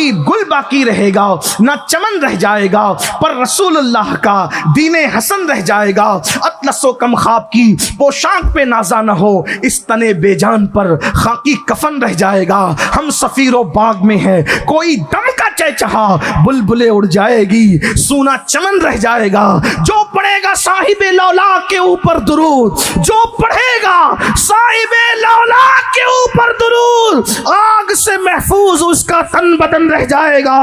कोई गुल बाकी रहेगा, ना चमन रह जाएगा, पर रसूलुल्लाह का दीने हसन रह जाएगा। अतलसो कम ख्वाब की पोशाक पे नाजा न हो, इस तने बेजान पर खाकी कफन रह जाएगा। हम सफीरो बाग में है, कोई दम का चहचहा, बुलबुलें उड़ जाएगी, सूना चमन रह जाएगा। जो पढ़ेगा साहिबे लौला के ऊपर दुरूद, जो पढ़ेगा साहिबे लौला के ऊपर दुरूद, आग से महफूज उसका तन बदन रह जाएगा,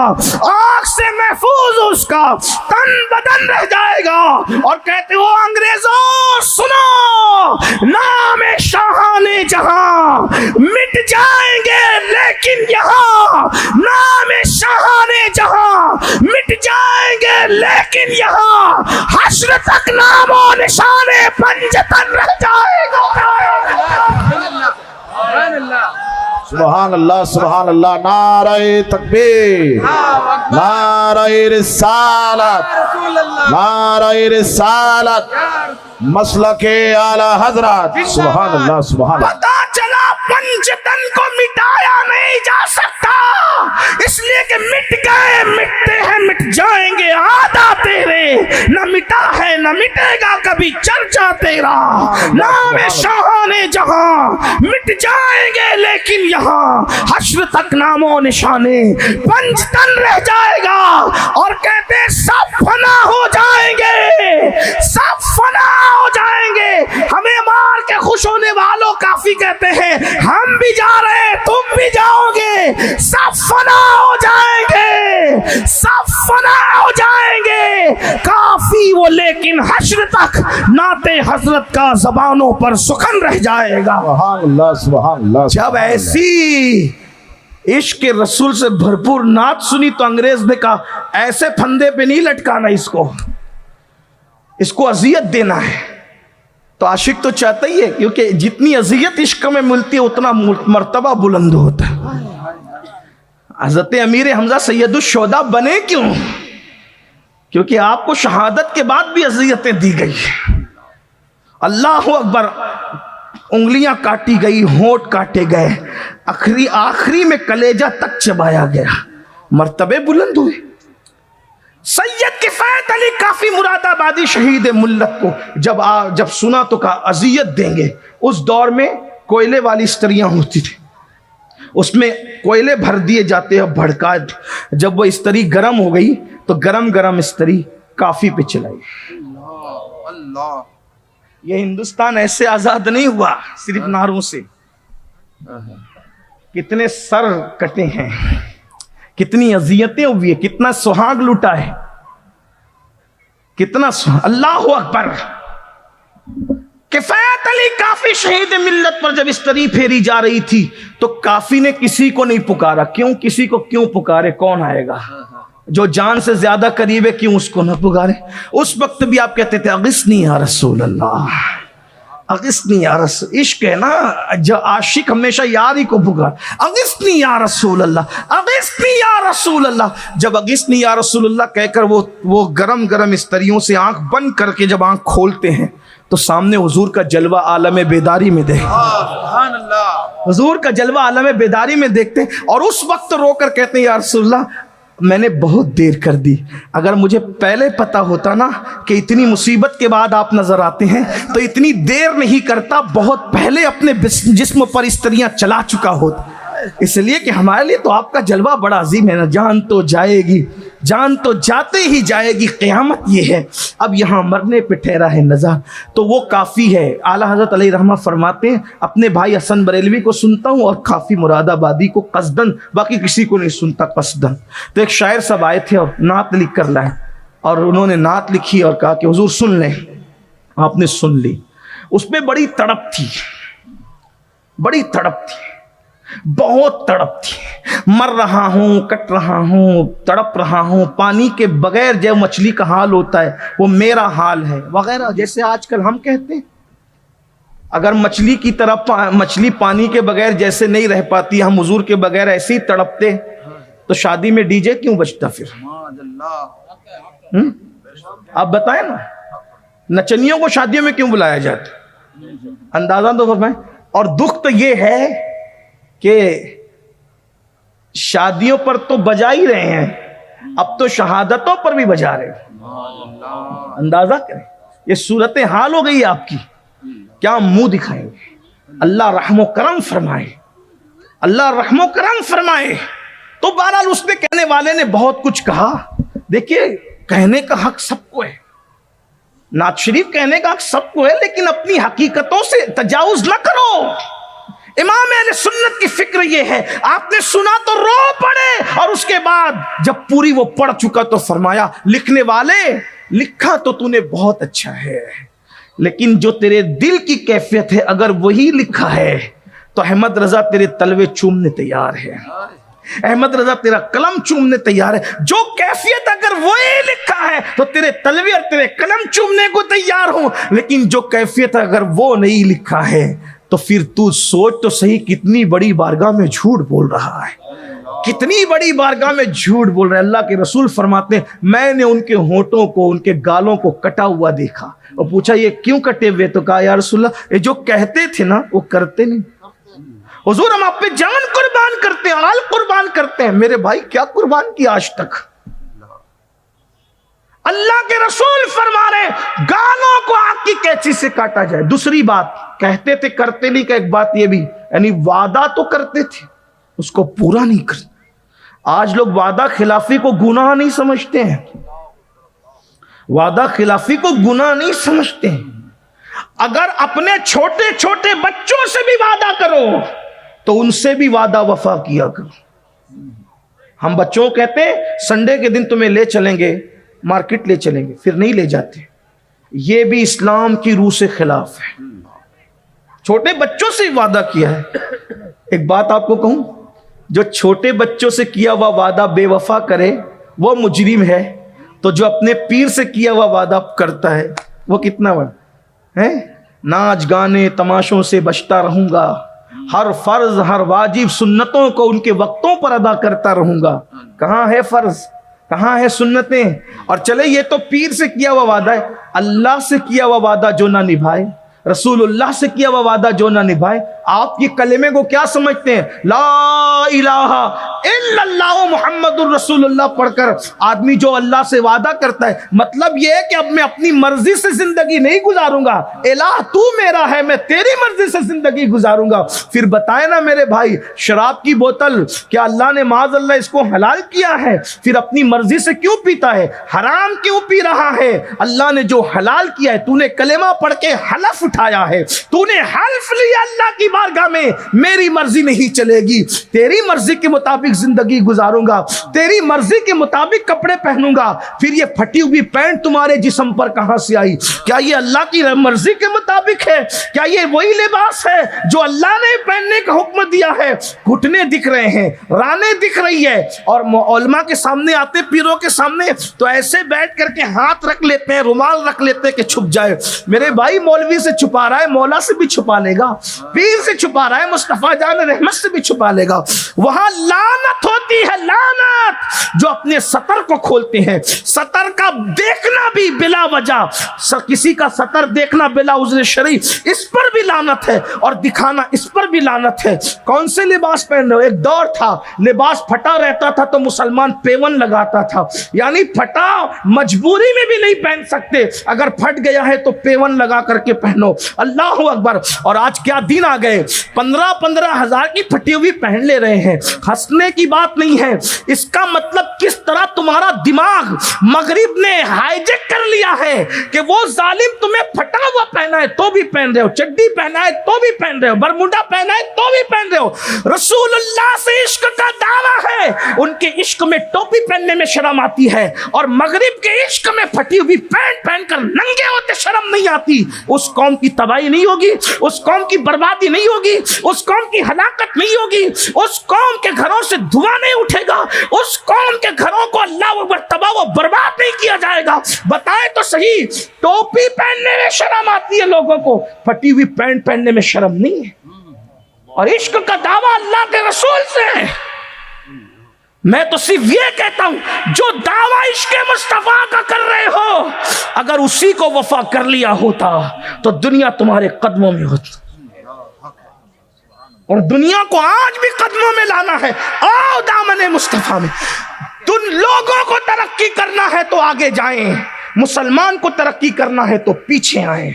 आग से महफूज उसका तन बदन रह जाएगा। और कहते हो अंग्रेजों सुनो, नाम शाहाने जहां मिट जाएंगे लेकिन यहाँ, नाम शाहाने जहां मिट जाएंगे लेकिन यहाँ, हश्र तक नामो निशाने पंजतन रह जाएगा। सुभान अल्लाह, सुभान अल्लाह। नारे तकबीर, नारे रिसालत, नारे रिसालत, मसलके आला हजरत। सुभान अल्लाह, सुभान अल्लाह। पता चला पंचतन को मिटाया नहीं जा सकता, इसलिए कि मिट गए, मिटते हैं, मिट जाएंगे आदा तेरे, न मिटा है न मिटेगा कभी चर्चा तेरा। नाम शाहाने जहां मिट जाएंगे लेकिन यहाँ, हश्र तक नामो निशाने पंचतन रह जाएगा। और कहते सब फना हो जाएंगे, सब फना हो जाएंगे। हमें मार के खुश होने वालों काफी कहते हैं, हम भी जा रहे हैं तुम भी जाओगे, सब फना हो जाएंगे, सब फना हो जाएंगे काफी वो, लेकिन हश्र तक नाते हजरत का जबानों पर सुखन रह जाएगा। सुभान अल्लाह, सुभान अल्लाह। जब ऐसी इश्क के रसूल से भरपूर नात सुनी तो अंग्रेज ने कहा ऐसे फंदे पे नहीं लटकाना, इसको अजियत देना है। तो आशिक तो चाहता ही है, क्योंकि जितनी अजियत इश्क में मिलती है उतना मर्तबा बुलंद होता है। हज़रत अमीर हमजा सैयदुल शोदा बने क्यों? क्योंकि आपको शहादत के बाद भी अजियतें दी गई। अल्लाह अकबर, उंगलियां काटी गई, होंठ काटे गए, आखिरी में कलेजा तक चबाया गया, मर्तबे बुलंद हुए। सैयद किफायत अली काफी मुरादाबादी शहीद मुल्लत को जब सुना तो कहा अजियत देंगे। उस दौर में कोयले वाली स्त्रियां होती थी, उसमें कोयले भर दिए जाते हैं भड़का। जब वो स्त्री गर्म हो गई तो गरम गरम स्त्री काफी पे चलाई। अल्लाह, ये हिंदुस्तान ऐसे आजाद नहीं हुआ सिर्फ नारों से। कितने सर कटे हैं, कितनी अजियतें हुई है, कितना सुहाग लुटा है, कितना अल्लाह अकबर। किफायत अली काफी शहीद मिल्लत पर जब इस्तरी फेरी जा रही थी तो काफी ने किसी को नहीं पुकारा। क्यों? किसी को क्यों पुकारे? कौन आएगा? जो जान से ज्यादा करीब है, क्यों उसको न पुकारे? उस वक्त भी आप कहते थे अगिस्नी या रसूल अल्लाह, अगिस्नी या रसूल। इश्क है ना, जो आशिक हमेशा यार ही को पुकार, अगिस्नी या रसूल अल्लाह, अगिस्नी या रसूल अल्लाह। जब अगिस्नी या रसूल अल्लाह कहकर वो गरम गरम इस्तरियों से आंख बंद करके जब आंख खोलते हैं तो सामने हुजूर का जलवा आलम बेदारी में देखते, हुजूर का जलवा आलम बेदारी में देखते हैं। और उस वक्त रोकर कहते हैं या रसूलल्लाह, मैंने बहुत देर कर दी, अगर मुझे पहले पता होता ना कि इतनी मुसीबत के बाद आप नजर आते हैं तो इतनी देर नहीं करता, बहुत पहले अपने जिस्म पर स्त्रियां चला चुका होता। इसलिए कि हमारे लिए तो आपका जलवा बड़ा अजीम है ना। जान तो जाएगी, जान तो जाते ही जाएगी, क़यामत ये है, अब यहाँ मरने पे ठहरा है नज़र, तो वो काफ़ी है। आला हज़रत अलैहि रहमा फरमाते हैं, अपने भाई हसन बरेलवी को सुनता हूँ और काफ़ी मुरादाबादी को कसदन, बाकी किसी को नहीं सुनता कसदन। तो एक शायर साहब आए थे और नात लिख कर लाए, और उन्होंने नात लिखी और कहा कि हुजूर सुन लें। आपने सुन ली। उसमें बड़ी तड़प थी, बड़ी तड़प थी, बहुत तड़प थी। मर रहा हूँ, कट रहा हूँ, तड़प रहा हूँ, पानी के बगैर जो मछली का हाल होता है वो मेरा हाल है, वगैरह। जैसे आजकल हम कहते हैं अगर मछली की तरह मछली पानी के बगैर जैसे नहीं रह पाती, हम हुजूर के बगैर ऐसे ही तड़पते, तो शादी में डीजे क्यों बजता फिर? आप बताएं ना, नचनियों को शादियों में क्यों बुलाया जाता? अंदाजा तो फरमाएं। और दुख तो ये है कि शादियों पर तो बजा ही रहे हैं, अब तो शहादतों पर भी बजा रहे हैं। अंदाजा करें, ये सूरत हाल हो गई आपकी, क्या मुंह दिखाएंगे? अल्लाह रहमो करम फरमाए, अल्लाह रहमो करम फरमाए। तो बहरहाल उसने, कहने वाले ने बहुत कुछ कहा। देखिए, कहने का हक सबको है, नात शरीफ कहने का हक सबको है, लेकिन अपनी हकीकतों से तजावुज न करो। इमाम अहले सुन्नत की फिक्र ये है, आपने सुना तो रो पड़े, और उसके बाद जब पूरी वो पढ़ चुका तो फरमाया, लिखने वाले, लिखा तो तूने बहुत अच्छा है, लेकिन जो तेरे दिल की कैफियत है अगर वही लिखा है तो अहमद रजा तेरे तलवे चूमने तैयार है, अहमद रजा तेरा कलम चूमने तैयार है। जो कैफियत अगर वही लिखा है तो तेरे तलवे और तेरे कलम चूमने को तैयार हूं, लेकिन जो कैफियत अगर वो नहीं लिखा है तो फिर तू सोच तो सही, कितनी बड़ी बारगाह में झूठ बोल रहा है, कितनी बड़ी बारगाह में झूठ बोल रहे हैं। अल्लाह के रसूल फरमाते हैं, मैंने उनके होठों को, उनके गालों को कटा हुआ देखा और पूछा ये क्यों कटे हुए? तो कहा या रसूलल्लाह, ये जो कहते थे ना वो करते नहीं। हुजूर हम आप पे जान कुर्बान करते हैं, आल कुर्बान करते हैं। मेरे भाई क्या कुर्बान किया आज तक? अल्लाह के रसूल फरमा रहे, गालों को आग की कैंची से काटा जाए। दूसरी बात, कहते थे करते नहीं का एक बात ये भी, यानी वादा तो करते थे उसको पूरा नहीं करते। आज लोग वादा खिलाफी को गुनाह नहीं समझते हैं, वादा खिलाफी को गुनाह नहीं समझते हैं। अगर अपने छोटे छोटे बच्चों से भी वादा करो तो उनसे भी वादा वफा किया करो। हम बच्चों को कहते हैं संडे के दिन तुम्हें ले चलेंगे, मार्केट ले चलेंगे, फिर नहीं ले जाते। ये भी इस्लाम की रूह से खिलाफ है। छोटे बच्चों से वादा किया है। एक बात आपको कहूं, जो छोटे बच्चों से किया हुआ वादा बेवफा करे वो मुजरिम है, तो जो अपने पीर से किया हुआ वादा करता है वो कितना बड़ा है। नाच गाने तमाशों से बचता रहूंगा, हर फर्ज हर वाजिब सुन्नतों को उनके वक्तों पर अदा करता रहूंगा। कहाँ है फर्ज, कहाँ है सुन्नतें? और चले ये तो पीर से किया हुआ वादा है, अल्लाह से किया हुआ वादा जो ना निभाए, रसूलुल्लाह से किया हुआ वादा जो ना निभाए। आप ये कलेमे को क्या समझते हैं? ला इलाहा इल्लल्लाह मुहम्मदुर रसूलुल्लाह पढ़कर आदमी जो अल्लाह से वादा करता है, मतलब ये है कि अब मैं अपनी मर्जी से जिंदगी नहीं गुजारूंगा, इलाह तू मेरा है, मैं तेरी मर्जी से जिंदगी गुजारूंगा। फिर बताए ना मेरे भाई, शराब की बोतल क्या अल्लाह ने माज़अल्लाह इसको हलाल किया है? फिर अपनी मर्जी से क्यों पीता है? हराम क्यों पी रहा है? अल्लाह ने जो हलाल किया है, तूने कलेमा पढ़ के हलफ उठाया है, तूने हल्फ लिया अल्लाह की बारगाह में, मेरी मर्जी नहीं चलेगी, तेरी मर्जी के मुताबिक जिंदगी गुजारूंगा, तेरी मर्जी के मुताबिक कपड़े पहनूंगा। फिर ये फटी हुई पैंट तुम्हारे जिस्म पर कहां से आई? क्या ये अल्लाह की मर्जी के मुताबिक है? क्या ये वही लिबास है जो अल्लाह ने पहनने का हुक्म दिया है? घुटने दिख रहे हैं, राने दिख रही है, और उलमा के सामने आते, पीरों के सामने तो ऐसे बैठ करके हाथ रख लेते हैं, रुमाल रख लेते हैं कि छुप जाए। मेरे भाई मौलवी से छुपा रहा है, मौला से भी छुपा लेगा, पीर से छुपा रहा है, मुस्तफा जान रहमत से भी छुपा लेगा। वहां लानत होती है, लानत। जो अपने सतर को खोलते हैं, सतर का देखना भी बिला वजह, किसी का सतर देखना बिला उज़्र शरई, इस पर भी लानत है, और दिखाना इस पर भी लानत है। कौन से लिबास पहन रहे हो? एक दौर था लिबास फटा रहता था तो मुसलमान पेवन लगाता था, यानी फटा मजबूरी में भी नहीं पहन सकते, अगर फट गया है तो पेवन लगा करके पहनो। अल्लाह अकबर। और आज क्या दिन आ गए, 15-15 हजार की फटी हुई पहन ले रहे हैं। हंसने की बात नहीं है, इसका मतलब किस तरह तुम्हारा दिमाग मगरिब ने हाईजेक कर लिया है कि वो जालिम तुम्हें फटा हुआ पहना है तो भी पहन रहे हो, चड्डी पहना है तो भी पहन रहे हो, बरमुंडा पहना है तो भी पहन रहे हो। रसूलुल्लाह से इश्क का दावा है, उनके इश्क में टोपी पहनने में शर्म आती है, और मगरिब के इश्क में फटी हुई पैंट पहनकर नंगे होते शर्म नहीं आती। उस कौम की तबाही नहीं होगी, उस कौम की बर्बादी नहीं होगी, उस कौम की हलाकत नहीं होगी, उस कौम के घरों से धुआं नहीं उठेगा, उस कौम के घरों को अल्लाह अकबर तबाह व बर्बाद नहीं किया जाएगा। बताए तो सही, टोपी पहनने में शर्म आती है लोगों को, फटी हुई पैंट पहनने में शर्म नहीं है। और इश्क का दावा अल्लाह के रसूल से है। मैं तो सिर्फ ये कहता हूं, जो दावा इश्क़ मुस्तफा का कर रहे हो, अगर उसी को वफा कर लिया होता तो दुनिया तुम्हारे कदमों में होती। और दुनिया को आज भी कदमों में लाना है। आओ दामन मुस्तफा में। तुम लोगों को तरक्की करना है तो आगे जाएं, मुसलमान को तरक्की करना है तो पीछे आए।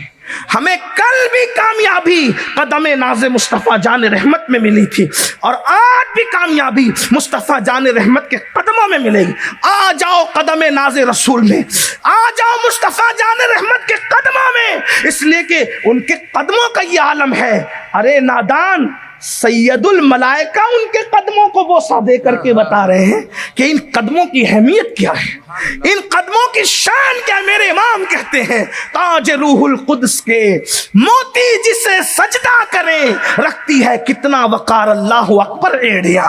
हमें कल भी कामयाबी कदम नाज़े मुस्तफ़ा जान रहमत में मिली थी और आज भी कामयाबी मुस्तफ़ा जान रहमत के कदमों में मिलेगी। आ जाओ कदम नाज़े रसूल में, आ जाओ मुस्तफ़ा जान रहमत के कदमों में, इसलिए कि उनके कदमों का ये आलम है। अरे नादान, सैयदुल मलाइका उनके कदमों को बोसा दे करके बता रहे हैं कि इन कदमों की अहमियत क्या है, इन कदमों की शान क्या। मेरे इमाम कहते हैं ताज रूहुल कुद्स के मोती जिसे सजदा करें, रखती है कितना वकार अल्लाह अकबर एड़िया।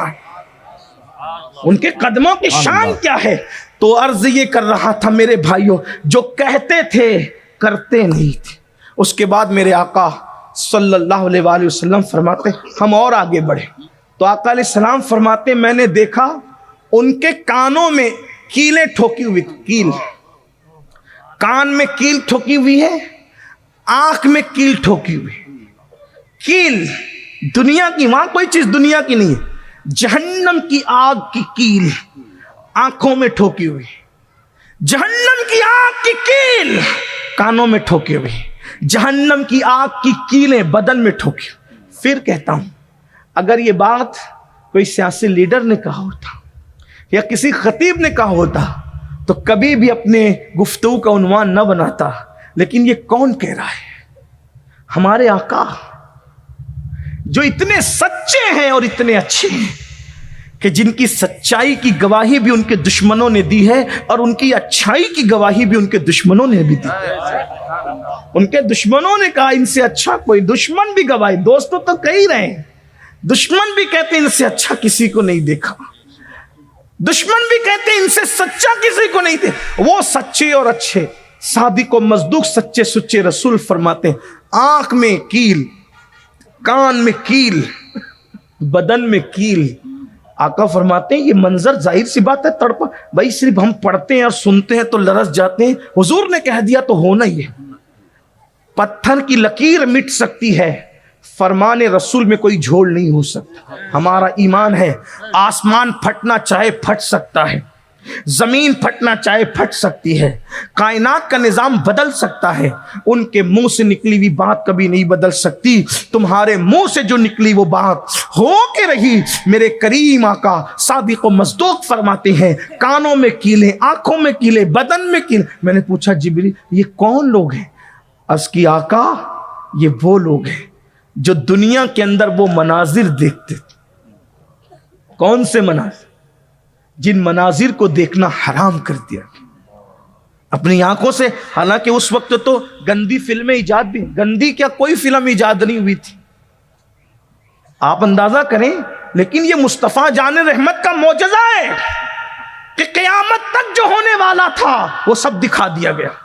उनके कदमों की शान क्या है। तो अर्ज ये कर रहा था मेरे भाइयों, जो कहते थे करते नहीं थे। उसके बाद मेरे आका सल्लल्लाहु अलैहि वसल्लम फरमाते, हम और आगे बढ़े तो आका अलैहिस्सलाम फरमाते, मैंने देखा उनके कानों में कीलें ठोकी हुई, कील, कान में कील ठोकी हुई है, आंख में कील ठोकी हुई। कील दुनिया की, वहां कोई चीज दुनिया की नहीं है, जहन्नम की आग की कील आंखों में ठोकी हुई, जहन्नम की आग की कील कानों में ठोकी हुई, जहन्नम की आग की कीलें बदन में ठोकी। फिर कहता हूं, अगर ये बात कोई सियासी लीडर ने कहा होता या किसी खतीब ने कहा होता तो कभी भी अपने गुफ्तगू का उन्वान न बनाता। लेकिन ये कौन कह रहा है? हमारे आका जो इतने सच्चे हैं और इतने अच्छे हैं कि जिनकी सच्चाई की गवाही भी उनके दुश्मनों ने दी है और उनकी अच्छाई की गवाही भी उनके दुश्मनों ने भी दी। उनके दुश्मनों ने कहा इनसे अच्छा कोई, दुश्मन भी गवाही, दोस्तों तो कह ही रहे हैं, दुश्मन भी कहते इनसे अच्छा किसी को नहीं देखा, दुश्मन भी कहते इनसे सच्चा किसी को नहीं थे। वो सच्चे और अच्छे सादिक और मजदूक सच्चे सुच्चे रसूल फरमाते हैं, आंख में कील, कान में कील, बदन में कील। आका फरमाते हैं ये मंजर जाहिर सी बात है तड़पा, भाई सिर्फ हम पढ़ते हैं और सुनते हैं तो लरस जाते हैं, हुजूर ने कह दिया तो होना ही है। पत्थर की लकीर मिट सकती है, फरमाने रसूल में कोई झोल नहीं हो सकता। हमारा ईमान है, आसमान फटना चाहे फट सकता है, जमीन फटना चाहे फट सकती है, कायनात का निजाम बदल सकता है, उनके मुंह से निकली हुई बात कभी नहीं बदल सकती। तुम्हारे मुंह से जो निकली वो बात हो के रही। मेरे करीम आका सादिक व मसदूक फरमाते हैं, कानों में कीले, आंखों में कीले, बदन में कीले। मैंने पूछा जिब्रील ये कौन लोग हैं? अर्ज़ की आका ये वो लोग हैं जो दुनिया के अंदर वो मनाजिर देखते थे। कौन से मनाजिर? जिन मनाजिर को देखना हराम कर दिया अपनी आंखों से। हालांकि उस वक्त तो गंदी फिल्में इजाद भी, गंदी क्या कोई फिल्म इजाद नहीं हुई थी, आप अंदाजा करें। लेकिन ये मुस्तफा जान रहमत का मौजज़ा है कि क़यामत तक जो होने वाला था वो सब दिखा दिया गया।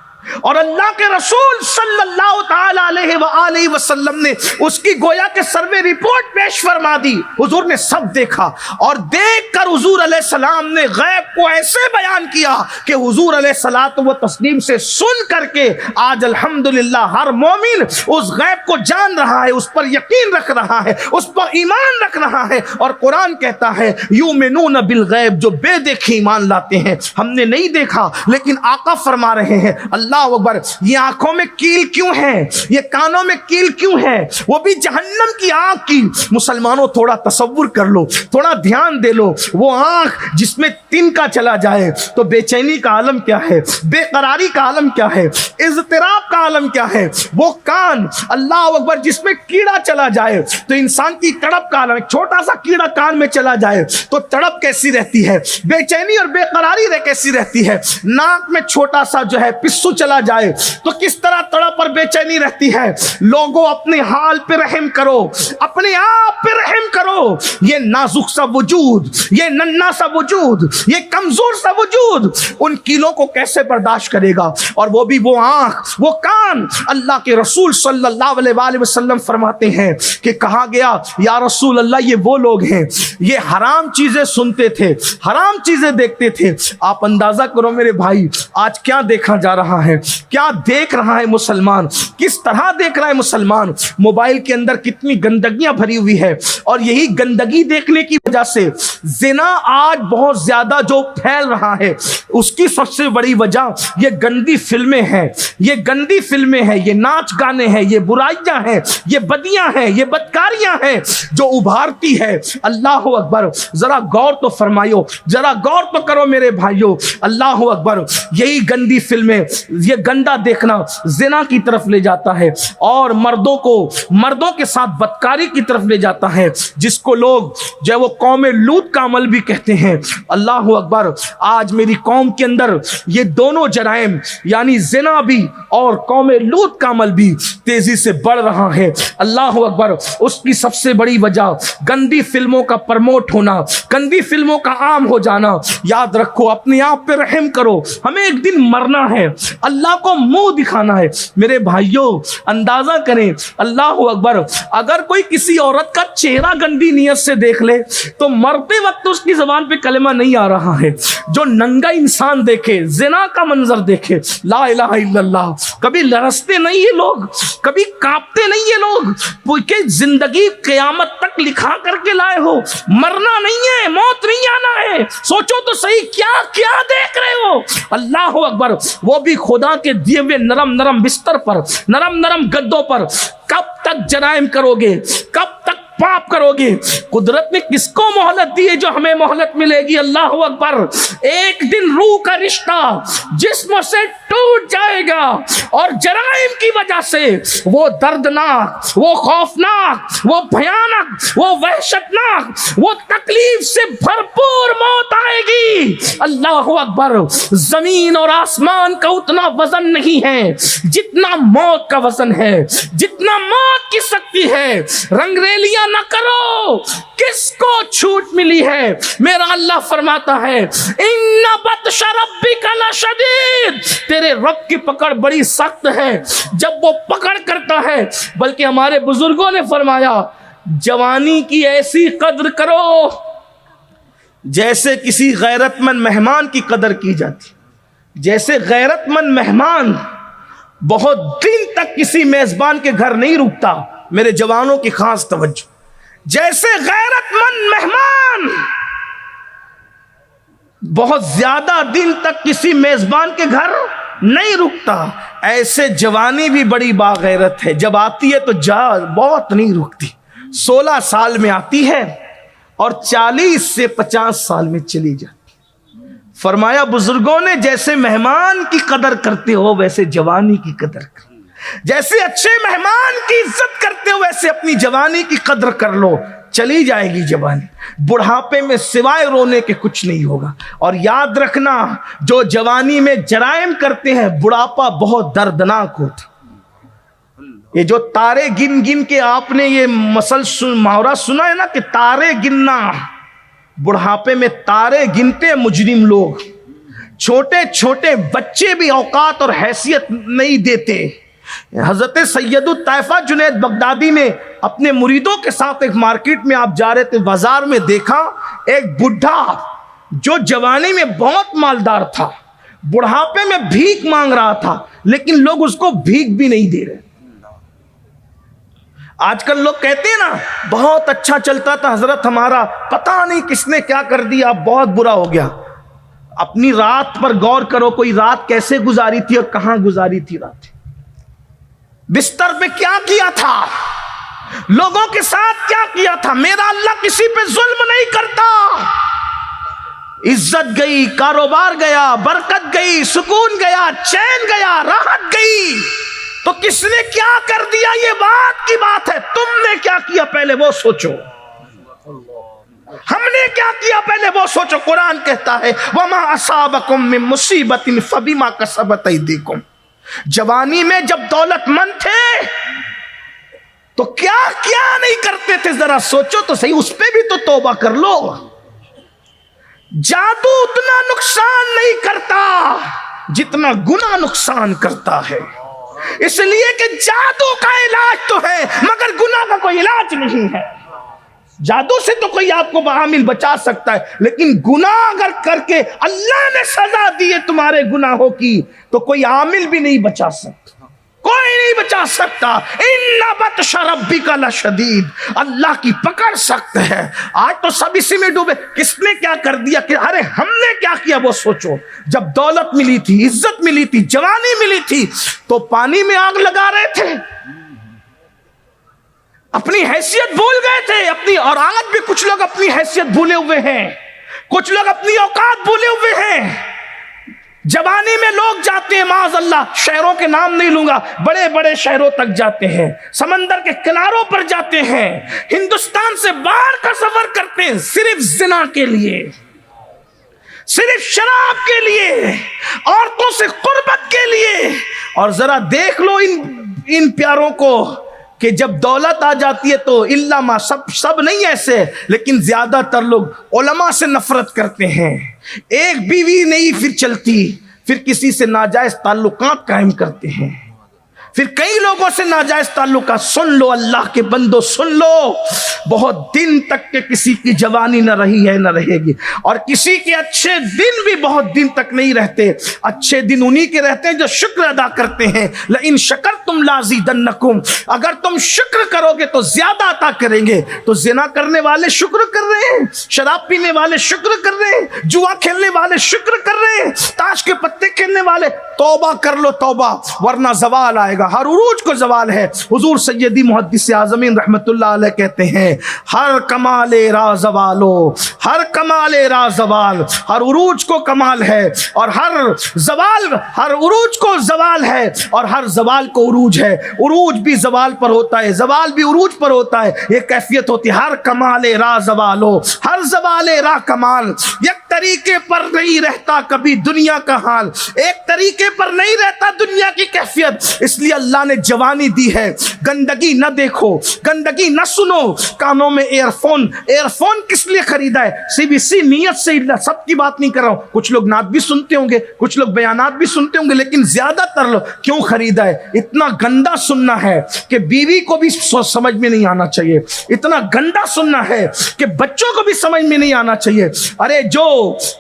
और अल्लाह के रसूल सल्लल्लाहु ताला अलैहि वसल्लम ने उसकी गोया के सर्वे रिपोर्ट पेश फरमा दी। हुजूर ने सब देखा और देखकर हुजूर अलैहिस्सलाम ने गैब को ऐसे बयान किया कि हुजूर अलैहिस्सलात व तस्लीम से सुन करके आज अल्हम्दुलिल्लाह हर मोमिन उस गैब को जान रहा है, उस पर यकीन रख रहा है, उस पर ईमान रख रहा है। और कुरान कहता है युमिनून बिल गैब, जो बेदेखे ईमान लाते हैं। हमने नहीं देखा लेकिन आका फरमा रहे हैं अल्लाह अकबर, ये आंखों में कील क्यों है, ये कानों में कील क्यों है, वो भी जहन्नम की आंख की। मुसलमानों थोड़ा तसव्वुर कर लो, थोड़ा ध्यान दे लो, वो आंख जिसमें तिनका चला जाए तो बेचैनी का आलम क्या है, बेकरारी का आलम क्या है, इज़्तिराब का आलम क्या है। वो कान अल्लाह अकबर जिसमें कीड़ा चला जाए तो इंसान की तड़प का आलम, छोटा सा कीड़ा कान में चला जाए तो तड़प कैसी रहती है, बेचैनी और बेकरारी कैसी रहती है। नाक में छोटा सा जो है पिस्सू चला जाए तो किस तरह तड़प और बेचैनी रहती है। लोगों अपने हाल पे रहम करो, अपने आप पे रहम करो। ये नाजुक सा वजूद, ये नन्ना सा वजूद, ये कमजोर सा वजूद उन कीलों को कैसे बर्दाश्त करेगा। और वो भी वो आंख, वो कान। अल्लाह के रसूल सल्लल्लाहु अलैहि वसल्लम फरमाते हैं कि कहा गया या रसूल अल्लाह ये वो लोग हैं ये हराम चीजें सुनते थे, हराम चीजें देखते थे। आप अंदाजा करो मेरे भाई आज क्या देखा जा रहा है, क्या देख रहा है मुसलमान, किस तरह देख रहा है मुसलमान। मोबाइल के अंदर कितनी गंदगियां भरी हुई है और यही गंदगी देखने की वजह से जिना आज बहुत ज्यादा जो फैल रहा है उसकी सबसे बड़ी वजह ये गंदी फिल्में हैं, ये गंदी फिल्में हैं, ये नाच गाने हैं, ये बुराइयां हैं, ये बदियां हैं, ये बदकारियां हैं जो उभारती है। अल्लाह अकबर, जरा गौर तो फरमायो, जरा गौर तो करो मेरे भाइयों। अल्लाह अकबर, यही गंदी फिल्में, ये गंदा देखना जिना की तरफ ले जाता है और मर्दों को मर्दों के साथ बदकारी की तरफ ले जाता है, जिसको लोग जो वो कौम लूत का अमल भी कहते हैं। अल्लाह अकबर, आज मेरी कौम के अंदर ये दोनों जराइम यानी जिना भी और कौम लूत का अमल भी तेजी से बढ़ रहा है। अल्लाह अकबर, उसकी सबसे बड़ी वजह गंदी फिल्मों का प्रमोट होना, गंदी फिल्मों का आम हो जाना। याद रखो, अपने आप पे रहम करो, हमें एक दिन मरना है, अल्लाह को मुंह दिखाना है। मेरे भाइयों अंदाजा करें, अल्लाह अकबर, अगर कोई किसी औरत का चेहरा गंदी नियत से देख ले तो मरते वक्त उसकी जबान पे कलमा नहीं आ रहा है। जो नंगा इंसान देखे, जिना का मंजर देखे, ला इलाहा इल्लल्लाह, कभी लरसते नहीं ये लोग, कभी कांपते नहीं ये लोग, क्योंकि जिंदगी क़यामत तक लिखा करके लाए हो, मरना नहीं है, मौत नहीं आना है। सोचो तो सही क्या क्या देख रहे हो। अल्लाह अकबर, वो भी खुदा के दिए हुए नरम नरम बिस्तर पर, नरम नरम गद्दों पर। कब तक जराइम करोगे, कब तक पाप करोगे? कुदरत ने किसको मोहलत दी है जो हमें मोहलत मिलेगी? अल्लाह अकबर, एक दिन रूह का रिश्ता जिस्म से टूट जाएगा और जराइम की वजह से वो दर्दनाक, वो खौफनाक, वो भयानक, वो वहशतनाक, वो तकलीफ से भरपूर मौत आएगी। अल्लाह अकबर, जमीन और आसमान का उतना वजन नहीं है जितना मौत का वजन है, जितना मौत की शक्ति है। रंगरेलियां न करो, किसको छूट मिली है? मेरा अल्लाह फरमाता है इन्ना बत्श रब्बिका लशदीद, तेरे रब की पकड़ बड़ी सख्त है जब वो पकड़ करता है। बल्कि हमारे बुजुर्गों ने फरमाया जवानी की ऐसी कद्र करो जैसे किसी गैरतमंद मेहमान की कदर की जाती। जैसे गैरतमंद मेहमान बहुत दिन तक किसी मेजबान के घर नहीं रुकता, मेरे जवानों की खास तवज्जो, जैसे गैरतमंद मेहमान बहुत ज्यादा दिन तक किसी मेजबान के घर नहीं रुकता, ऐसे जवानी भी बड़ी बागैरत है। जब आती है तो बहुत नहीं रुकती। 16 साल में आती है और 40 से 50 साल में चली जाती। फरमाया बुजुर्गों ने जैसे मेहमान की कदर करते हो वैसे जवानी की कदर कर, जैसे अच्छे मेहमान की इज्जत करते हो वैसे अपनी जवानी की कदर कर लो। चली जाएगी जवानी, बुढ़ापे में सिवाय रोने के कुछ नहीं होगा। और याद रखना, जो जवानी में जराइम करते हैं बुढ़ापा बहुत दर्दनाक होता। ये जो तारे गिन गिन के आपने ये मुहावरा सुना है ना कि तारे गिनना, बुढ़ापे में तारे गिनते हैं मुजरिम लोग। छोटे छोटे बच्चे भी औकात और हैसियत नहीं देते। हजरत सैयदुत तैफा जुनैद बगदादी ने अपने मुरीदों के साथ एक मार्केट में आप जा रहे थे, बाजार में देखा एक बुढ़ा जो जवानी में बहुत मालदार था, बुढ़ापे में भीख मांग रहा था, लेकिन लोग उसको भीख भी नहीं दे रहे। आजकल लोग कहते हैं ना बहुत अच्छा चलता था हजरत हमारा, पता नहीं किसने क्या कर दिया, बहुत बुरा हो गया। अपनी रात पर गौर करो, कोई रात कैसे गुजारी थी और कहां गुजारी थी रात? बिस्तर पे क्या किया था, लोगों के साथ क्या किया था? मेरा अल्लाह किसी पे जुल्म नहीं करता। इज्जत गई, कारोबार गया, बरकत गई, सुकून गया, चैन गया, राहत गई, तो किसने क्या कर दिया ये बात की बात है। तुमने क्या किया पहले वो सोचो, हमने क्या किया पहले वो सोचो। कुरान कहता है वमा असाबकुम मिन मुसीबतिन फबिमा कसबत अयदीकुम। जवानी में जब दौलतमंद थे तो क्या क्या नहीं करते थे, जरा सोचो तो सही, उस पे भी तो तौबा कर लो। जादू उतना नुकसान नहीं करता जितना गुनाह नुकसान करता है। इसलिए कि जादू का इलाज तो है मगर गुनाह का कोई इलाज नहीं है। जादू से तो कोई आपको आमिल बचा सकता है, लेकिन गुनाह अगर करके अल्लाह ने सजा दी है तुम्हारे गुनाहों की तो कोई आमिल भी नहीं बचा सकता, कोई नहीं बचा सकता। इन्ना बत्श रब्बिका लशदीद, अल्लाह की पकड़ सख्त है। आज तो सब इसी में डूबे, किसने क्या कर दिया कि अरे हमने क्या किया वो सोचो। जब दौलत मिली थी, इज्जत मिली थी, जवानी मिली थी तो पानी में आग लगा रहे थे, अपनी हैसियत भूल गए थे अपनी। और आज भी कुछ लोग अपनी हैसियत भूले हुए हैं, कुछ लोग अपनी औकात भूले हुए हैं। जवानी में लोग जाते हैं माज़अल्लाह, शहरों के नाम नहीं लूंगा, बड़े बड़े शहरों तक जाते हैं, समंदर के किनारों पर जाते हैं, हिंदुस्तान से बाहर का सफर करते हैं सिर्फ जिना के लिए, सिर्फ शराब के लिए, औरतों से कुर्बत के लिए। और जरा देख लो इन प्यारों को कि जब दौलत आ जाती है तो इल्लामा, सब नहीं ऐसे, लेकिन ज्यादातर लोग उलमा से नफरत करते हैं। एक बीवी नहीं फिर चलती, फिर किसी से नाजायज ताल्लुकात कायम करते हैं, फिर कई लोगों से नाजायज ताल्लुकात। सुन लो अल्लाह के बंदो, सुन लो, बहुत दिन तक के किसी की जवानी न रही है न रहेगी, और किसी के अच्छे दिन भी बहुत दिन तक नहीं रहते। अच्छे दिन उन्हीं के रहते हैं जो शुक्र अदा करते हैं। लइन शकरतुम लाज़ीदन्नकुम, अगर तुम शुक्र करोगे तो ज्यादा अता करेंगे। तो जिना करने वाले शुक्र कर रहे हैं, शराब पीने वाले शुक्र कर रहे हैं, जुआ खेलने वाले शुक्र कर रहे हैं, ताश के पत्ते खेलने वाले तौबा कर लो तौबा, वरना जवाल आएगा। हर उरूज को जवाल है। हुजूर सैयदी मुहद्दिस आज़मीन रहमतुल्लाह अलैह कहते हैं, हर कमाले राज़वालो, हर कमाले राज़वाल, हर उरूज को कमाल है और हर जवाल, हर उरूज को जवाल है और हर जवाल को उरूज है। उरूज भी जवाल पर होता है, जवाल भी उरूज पर होता है। ये कैफियत होती है, हर कमाले राज़वालो, हर जवाले रा कमाल। एक तरीके पर नहीं रहता कभी दुनिया का हाल, एक तरीके पर नहीं रहता दुनिया की कैफियत। इसलिए अल्लाह ने जवानी दी है। गंदगी न देखो, गंदगी न सुनो। कानों में एयरफोन किस लिए खरीदा है? सिर्फ इसी नीयत से। सबकी बात नहीं कर रहा हूं, कुछ लोग नात भी सुनते होंगे, कुछ लोग बयानात भी सुनते होंगे, लेकिन ज्यादातर लोग क्यों खरीदा है? इतना गंदा सुनना है कि बीवी को भी समझ में नहीं आना चाहिए, इतना गंदा सुनना है कि बच्चों को भी समझ में नहीं आना चाहिए। अरे जो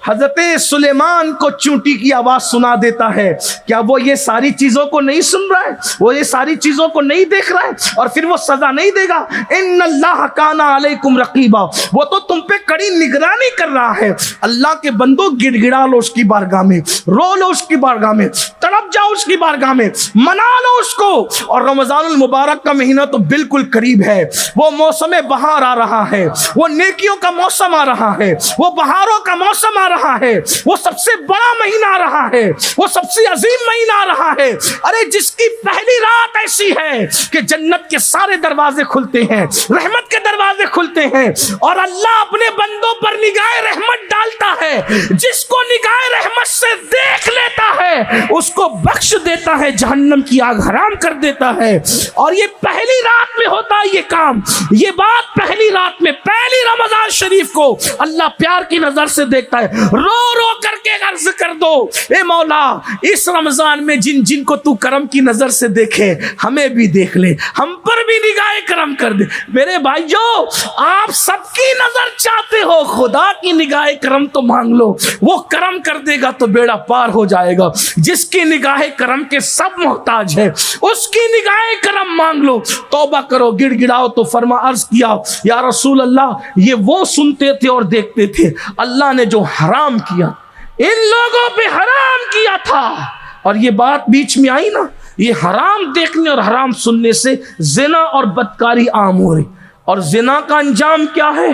हजरत सुलेमान को चूंटी की आवाज सुना देता है, क्या वो ये सारी चीजों को नहीं सुन रहा है? वो ये सारी चीजों को नहीं देख रहा है? और फिर वो सजा नहीं देगा? इन्नल्लाह काना अलैकुम रकीबा, वो तो तुम पे कड़ी निगरानी कर रहा है। अल्लाह के बंदो, गिड़गिड़ा लो उसकी बारगाह में, रो लो उसकी बारगाह में, तड़प जाओ उसकी बारगाह में, मना लो उसको। और रमजानुल मुबारक का महीना तो बिल्कुल करीब है। वो मौसम बहार आ रहा है, वो नेकियों का मौसम आ रहा है, वो बहारों का मौसम आ रहा है, वो सबसे बड़ा महीना आ रहा है, वो सबसे अजीम महीना आ रहा है। अरे जिसकी पहली रात ऐसी है कि जन्नत के सारे दरवाजे खुलते हैं, रहमत के दरवाजे खुलते हैं, और अल्लाह अपने बंदों पर निगाह रहमत डालता है। जिसको निगाह रहमत से देख लेता है उसको बख्श देता है, जहन्नम की आग हराम कर देता है। और ये पहली रात में होता है ये काम। ये बात पहली रात में, पहली रमजान शरीफ को अल्लाह प्यार की नजर से देखता है। रो रो करके अर्ज कर दो, ए मौला, इस रमजान में जिन जिन को तू करम की नजर से देखे, हमें भी देख ले, हम पर भी निगाह करम कर दे। मेरे भाइयों, आप सबकी नजर चाहते हो, खुदा की निगाह करम तो मांग लो, वो करम कर देगा तो बेड़ा पार हो जाएगा। जिसकी निगाह करम के सब मोहताज है, उसकी निगाह करम मांग लो, तौबा करो, गिड़गिड़ाओ। तो फरमा अर्ज किया, या रसूल अल्लाह, ये वो सुनते थे और देखते थे, अल्लाह ने जो हराम किया इन लोगों पे हराम किया था। और ये बात बीच में आई ना, ये हराम देखने और हराम सुनने से जिना और बदकारी आम हो रही। और जिना का अंजाम क्या है?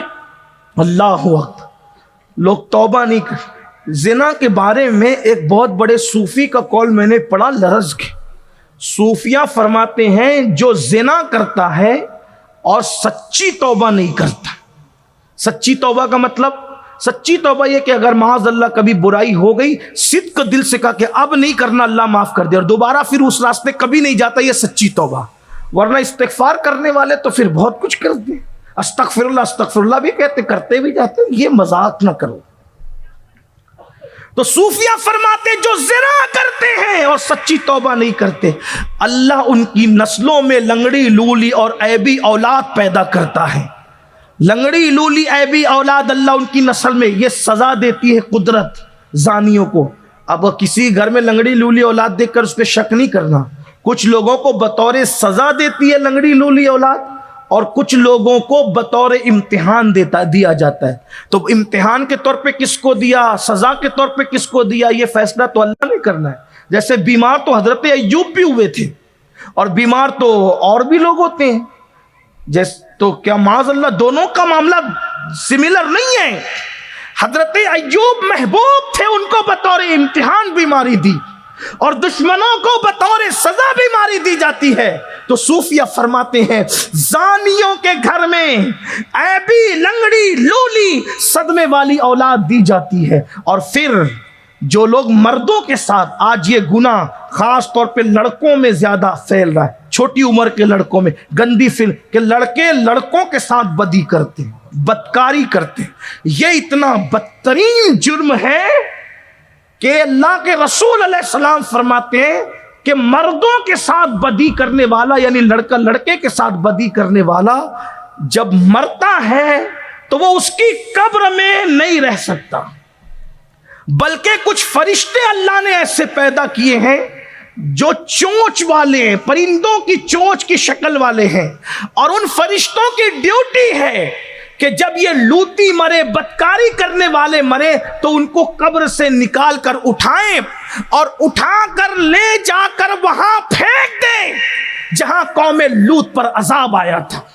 अल्लाहु अकबर, लोग तौबा नहीं कर। जिना के बारे में एक बहुत बड़े सूफी का कौल मैंने पढ़ा, लरज के। सूफिया फरमाते हैं, जो जिना करता है और सच्ची तौबा नहीं करता। सच्ची तौबा का मतलब, सच्ची तौबा ये कि अगर माज़अल्लाह कभी बुराई हो गई, सिद्क दिल से कहा कि अब नहीं करना, अल्लाह माफ कर दे, और दोबारा फिर उस रास्ते कभी नहीं जाता, ये सच्ची तौबा। वरना इस्तिग़फ़ार करने वाले तो फिर बहुत कुछ करते हैं, अस्तग़फ़िरुल्लाह अस्तग़फ़िरुल्लाह भी कहते, करते भी जाते हैं। ये मजाक ना करो। तो सूफिया फरमाते जो ज़िना करते हैं और सच्ची तौबा नहीं करते, अल्लाह उनकी नस्लों में लंगड़ी, लूली और ऐबी औलाद पैदा करता है। लंगड़ी, लूली, ऐबी औलाद अल्लाह उनकी नस्ल में, ये सजा देती है कुदरत जानियों को। अब किसी घर में लंगड़ी, लूली औलाद देखकर उस पर शक नहीं करना। कुछ लोगों को बतौर सजा देती है लंगड़ी, लूली औलाद, और कुछ लोगों को बतौर इम्तिहान दिया जाता है। तो इम्तिहान के तौर पे किसको दिया, सजा के तौर पे किसको दिया, ये फैसला तो अल्लाह ने करना है। जैसे बीमार तो हजरत अय्यूब भी हुए थे, और बीमार तो और भी लोग होते हैं। जैसे तो क्या माज़अल्लाह दोनों का मामला सिमिलर नहीं है। हजरत अय्यूब महबूब थे, उनको बतौर इम्तिहान बीमारी दी, और दुश्मनों को बतौर सजा बीमारी दी जाती है। तो सूफिया फरमाते हैं जानियों के घर में ऐबी, लंगड़ी, लूली, सदमे वाली औलाद दी जाती है। और फिर जो लोग मर्दों के साथ, आज ये गुनाह खास तौर पे लड़कों में ज्यादा फैल रहा है, छोटी उम्र के लड़कों में, गंदी फिल्म के लड़के लड़कों के साथ बदी करते हैं, बदकारी करते हैं। ये इतना बदतरीन जुर्म है कि अल्लाह के रसूल अलैहिस्सलाम फरमाते हैं कि मर्दों के साथ बदी करने वाला, यानी लड़का लड़के के साथ बदी करने वाला जब मरता है तो वो उसकी कब्र में नहीं रह सकता, बल्कि कुछ फरिश्ते अल्लाह ने ऐसे पैदा किए हैं जो चोंच वाले हैं, परिंदों की चोंच की शक्ल वाले हैं। और उन फरिश्तों की ड्यूटी है कि जब ये लूटी मरे, बदकारी करने वाले मरे, तो उनको कब्र से निकाल कर उठाएं और उठाकर ले जाकर वहां फेंक दें जहां कौमे लूत पर अजाब आया था।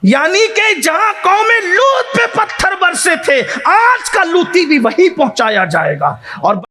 यानी कि जहां कौमे लूत पे पत्थर बरसे थे, आज का लूती भी वहीं पहुंचाया जाएगा। और